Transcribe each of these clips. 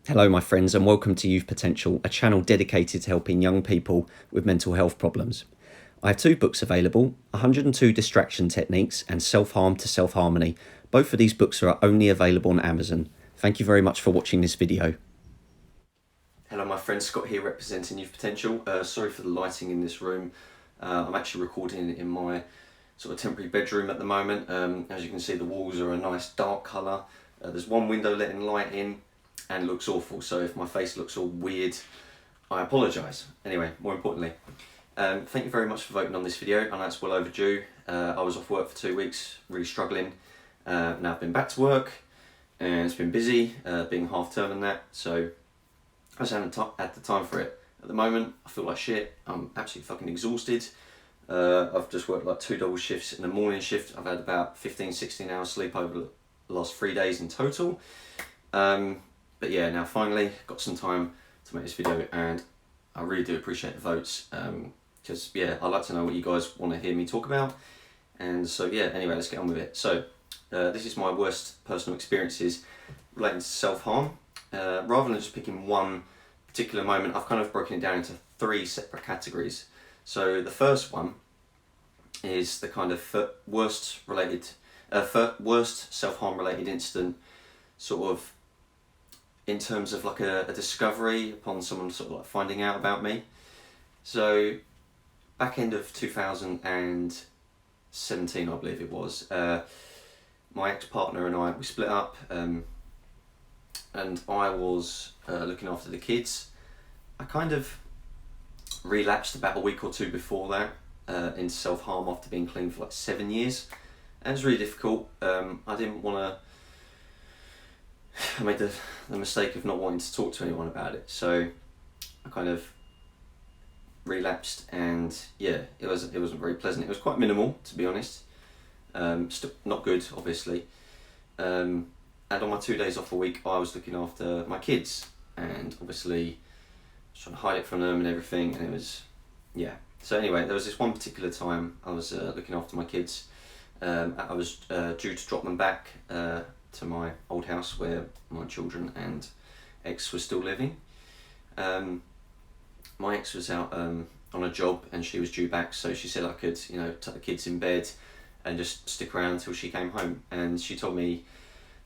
Hello, my friends, and welcome to Youth Potential, a channel dedicated to helping young people with mental health problems. I have two books available, 102 Distraction Techniques and Self-Harm to Self-Harmony. Both of these books are only available on Amazon. Thank you very much for watching this video. Hello, my friend, Scott here representing Youth Potential. Sorry for the lighting in this room. I'm actually recording in my sort of temporary bedroom at the moment. As you can see, the walls are a nice dark colour. There's one window letting light in and looks awful, so if my face looks all weird, I apologise. Anyway, more importantly, thank you very much for voting on this video. I know it's well overdue. I was off work for 2 weeks, really struggling. Now I've been back to work and it's been busy, being half term and that, so I just haven't had the time for it. At the moment, I feel like shit. I'm absolutely fucking exhausted. I've just worked like 2 double shifts in the morning shift. I've had about 15-16 hours sleep over the last 3 days in total. But yeah, now finally got some time to make this video, and I really do appreciate the votes, because yeah, I like to know what you guys want to hear me talk about. And so yeah, anyway, let's get on with it. So this is my worst personal experiences relating to self-harm. Rather than just picking one particular moment, I've kind of broken it down into 3 separate categories. So the first one is the kind of worst self-harm related incident, sort of in terms of like a discovery upon someone sort of like finding out about me. So back end of 2017, I believe it was, my ex-partner and I, we split up, and I was looking after the kids. I kind of relapsed about a week or 2 before that into self-harm after being clean for like 7 years. And it was really difficult. I didn't want to, I made the mistake of not wanting to talk to anyone about it, so I kind of relapsed, and yeah, it wasn't very pleasant. It was quite minimal, to be honest. Still not good, obviously. And on my 2 days off a week, I was looking after my kids, and obviously I was trying to hide it from them and everything, and it was, yeah. So anyway, there was this one particular time I was looking after my kids. I was due to drop them back to my old house where my children and ex were still living. My ex was out on a job and she was due back, so she said I could, tuck the kids in bed and just stick around until she came home. And she told me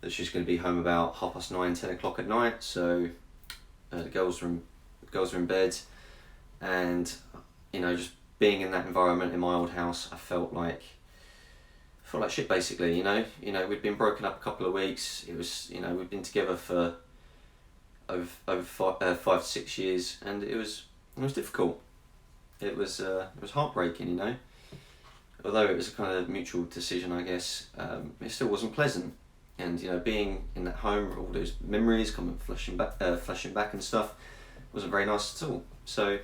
that she's going to be home about 9:30, 10 o'clock at night. So the girls were in bed, and just being in that environment in my old house, I felt like shit, basically. We'd been broken up a couple of weeks. It was, we'd been together for over 5 to 6 years, and it was difficult. It was heartbreaking, Although it was a kind of mutual decision, I guess. It still wasn't pleasant, and being in that home, all those memories coming flashing back and stuff, wasn't very nice at all. So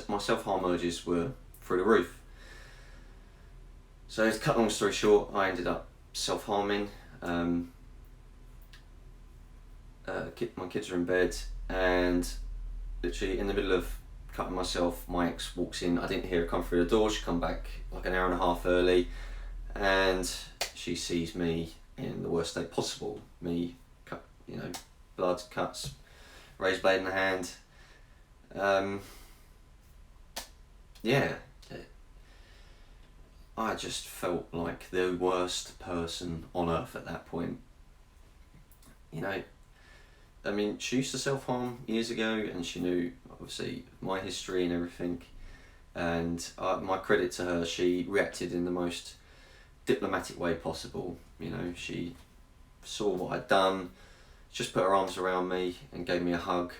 my self-harm urges were through the roof. So to cut a long story short, I ended up self-harming. My kids are in bed, and literally in the middle of cutting myself, my ex walks in. I didn't hear her come through the door. She come back like an hour and a half early, and she sees me in the worst state possible. Me, blood, cuts, razor blade in the hand. Yeah. I just felt like the worst person on earth at that point. She used to self-harm years ago, and she knew, obviously, my history and everything. And my credit to her, she reacted in the most diplomatic way possible. She saw what I'd done, just put her arms around me and gave me a hug,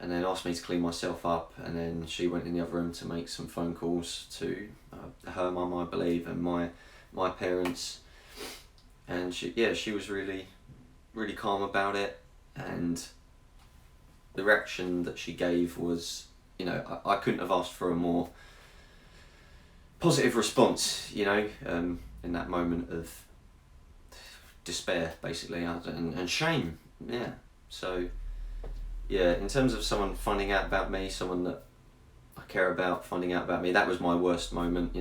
and then asked me to clean myself up. And then she went in the other room to make some phone calls to her mum, I believe, and my parents. And she was really, really calm about it. And the reaction that she gave was, I couldn't have asked for a more positive response, in that moment of despair, basically, and shame. Yeah. So yeah, in terms of someone finding out about me, someone that I care about finding out about me, that was my worst moment.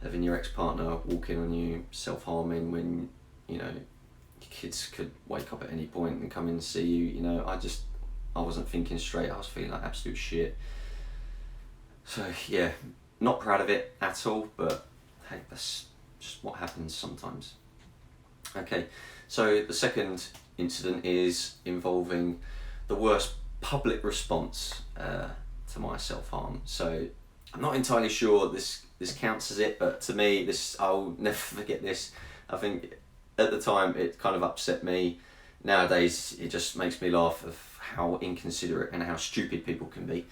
Having your ex-partner walk in on you self-harming when your kids could wake up at any point and come in and see you. You know, I wasn't thinking straight. I was feeling like absolute shit. So yeah, not proud of it at all, but hey, that's just what happens sometimes. Okay, so the second incident is involving the worst public response to my self-harm. So I'm not entirely sure this counts as it, but to me, I'll never forget this. I think at the time it kind of upset me. Nowadays it just makes me laugh of how inconsiderate and how stupid people can be.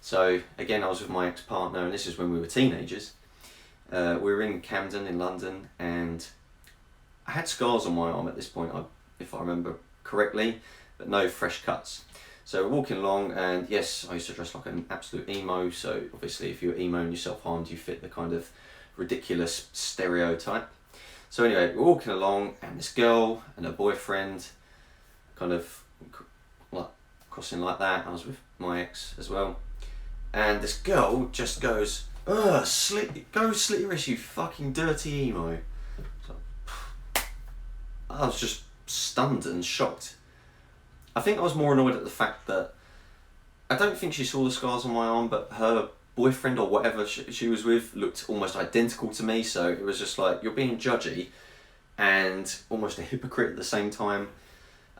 So again, I was with my ex-partner, and this is when we were teenagers. We were in Camden in London, and I had scars on my arm at this point, if I remember correctly, but no fresh cuts. So we're walking along, and yes, I used to dress like an absolute emo, so obviously if you're emo and you self-harmed, you fit the kind of ridiculous stereotype. So anyway, we're walking along, and this girl and her boyfriend kind of like crossing like that. I was with my ex as well. And this girl just goes, "Ugh, go slit your wrist, you fucking dirty emo." So, I was just stunned and shocked. I think I was more annoyed at the fact that I don't think she saw the scars on my arm, but her boyfriend or whatever she was with looked almost identical to me, so it was just like, you're being judgy and almost a hypocrite at the same time.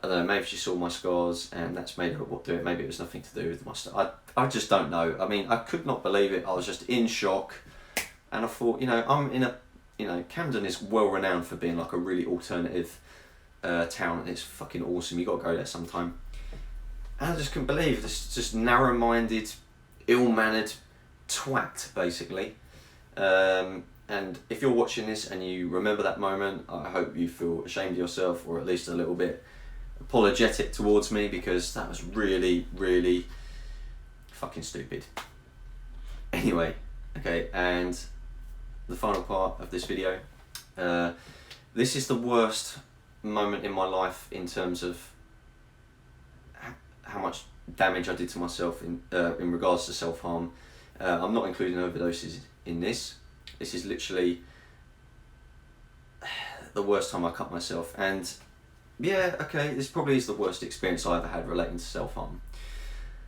I don't know, maybe she saw my scars and that's made her do it. Maybe it was nothing to do with my stuff. I just don't know. I mean, I could not believe it. I was just in shock, and I thought, Camden is well renowned for being like a really alternative town, and it's fucking awesome. You got to go there sometime. And I just couldn't believe this just narrow-minded, ill-mannered twat, basically. And if you're watching this and you remember that moment, I hope you feel ashamed of yourself, or at least a little bit apologetic towards me, because that was really, really fucking stupid. Anyway, okay, and the final part of this video. This is the worst moment in my life in terms of how much damage I did to myself in regards to self-harm. I'm not including overdoses in this. This is literally the worst time I cut myself, and yeah, okay, this probably is the worst experience I ever had relating to self-harm.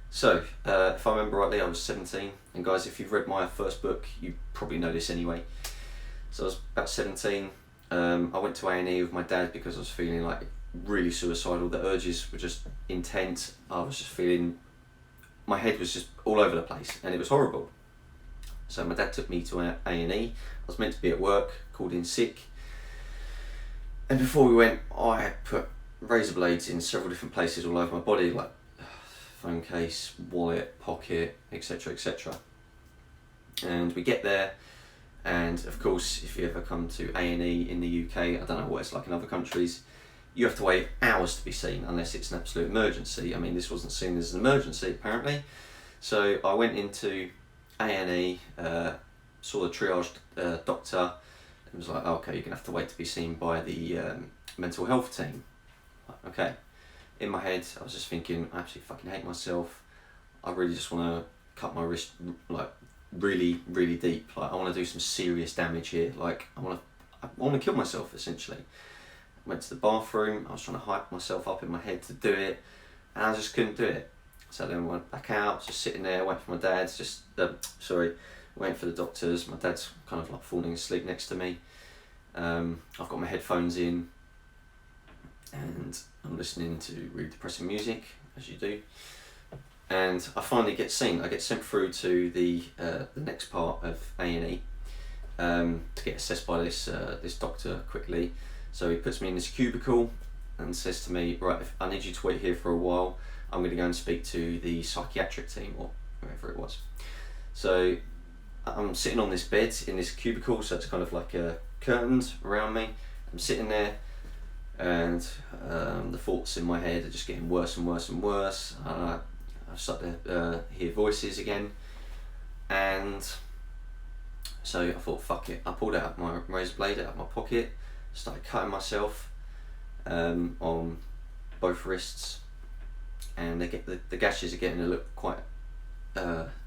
So, if I remember rightly, I was 17, and guys, if you've read my first book, you probably know this anyway. So I was about 17, I went to A&E with my dad because I was feeling like really suicidal. The urges were just intense. I was just feeling, my head was just all over the place, and it was horrible. So my dad took me to A&E. I was meant to be at work, called in sick. And before we went, I had put razor blades in several different places all over my body, like phone case, wallet, pocket, etc, etc. And we get there, and of course, if you ever come to A&E in the UK, I don't know what it's like in other countries, you have to wait hours to be seen unless it's an absolute emergency. I mean, this wasn't seen as an emergency apparently. So I went into A&E, saw the triage doctor, and was like, oh, okay, you're gonna have to wait to be seen by the mental health team. Okay. In my head, I was just thinking, I absolutely fucking hate myself. I really just want to cut my wrist like really, really deep. Like I want to do some serious damage here. Like I want to kill myself essentially. Went to the bathroom. I was trying to hype myself up in my head to do it, and I just couldn't do it. So then I went back out, just sitting there, waiting for my dad's, waiting for the doctors. My dad's kind of like falling asleep next to me. I've got my headphones in, and I'm listening to really depressing music, as you do. And I finally get seen. I get sent through to the next part of A&E to get assessed by this doctor quickly. So he puts me in this cubicle and says to me, right, if I need you to wait here for a while, I'm going to go and speak to the psychiatric team, or whoever it was. So I'm sitting on this bed in this cubicle, so it's kind of like curtains around me. I'm sitting there, and the thoughts in my head are just getting worse and worse and worse. I start to hear voices again, and so I thought, fuck it. I pulled out my razor blade out of my pocket, started cutting myself on both wrists, and the gashes are getting to look quite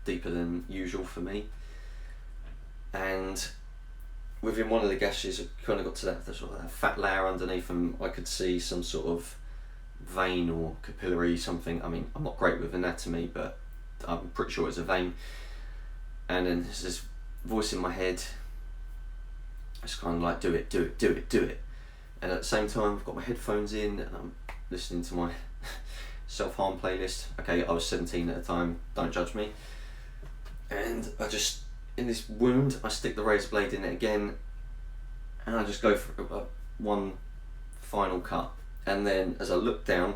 deeper than usual for me. And within one of the gashes, I kind of got to that sort of that fat layer underneath, and I could see some sort of vein or capillary something. I mean, I'm not great with anatomy, but I'm pretty sure it's a vein. And then there's this voice in my head. It's kind of like, do it, do it, do it, do it. And at the same time, I've got my headphones in and I'm listening to my self-harm playlist. Okay, I was 17 at the time, don't judge me. And I just, in this wound, I stick the razor blade in it again, and I just go for one final cut. And then as I look down,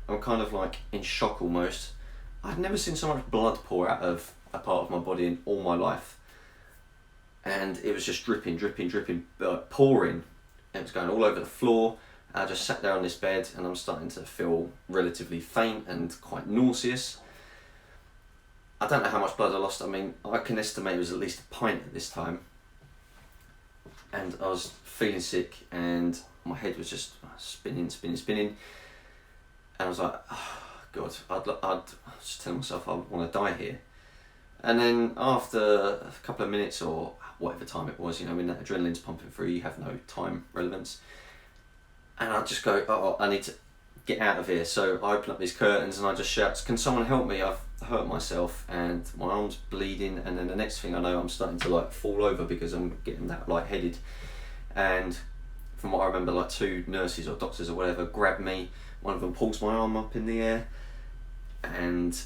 I'm kind of like in shock almost. I'd never seen so much blood pour out of a part of my body in all my life. And it was just dripping, dripping, dripping, pouring. It was going all over the floor. I just sat there on this bed and I'm starting to feel relatively faint and quite nauseous. I don't know how much blood I lost. I mean, I can estimate it was at least a pint at this time. And I was feeling sick and my head was just spinning, spinning, spinning. And I was like, oh, God, I'd just tell myself I want to die here. And then after a couple of minutes or whatever time it was, you know, when that adrenaline's pumping through, you have no time relevance. And I just go, oh, I need to get out of here. So I open up these curtains and I just shout, can someone help me? I've hurt myself and my arm's bleeding. And then the next thing I know, I'm starting to like fall over because I'm getting that lightheaded. And from what I remember, like 2 nurses or doctors or whatever grab me. One of them pulls my arm up in the air, and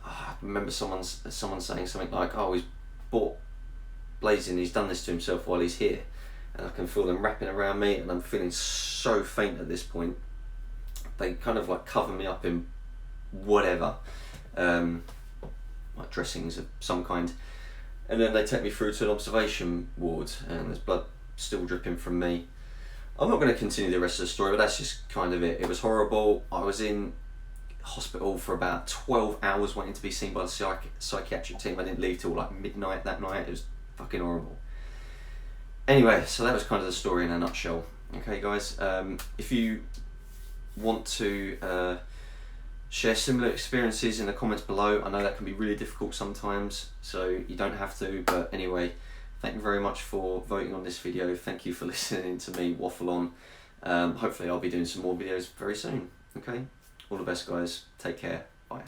I remember someone saying something like, oh, he's bought blazing, he's done this to himself while he's here. And I can feel them wrapping around me and I'm feeling so faint at this point. They kind of like cover me up in whatever, like dressings of some kind. And then they take me through to an observation ward and there's blood still dripping from me. I'm not going to continue the rest of the story, but that's just kind of it. It was horrible. I was in hospital for about 12 hours waiting to be seen by the psychiatric team. I didn't leave till like midnight that night. It was fucking horrible. Anyway, so that was kind of the story in a nutshell. Okay, guys, if you want to share similar experiences in the comments below, I know that can be really difficult sometimes, so you don't have to, but anyway, thank you very much for voting on this video. Thank you for listening to me waffle on. Hopefully I'll be doing some more videos very soon. Okay, all the best, guys. Take care. Bye.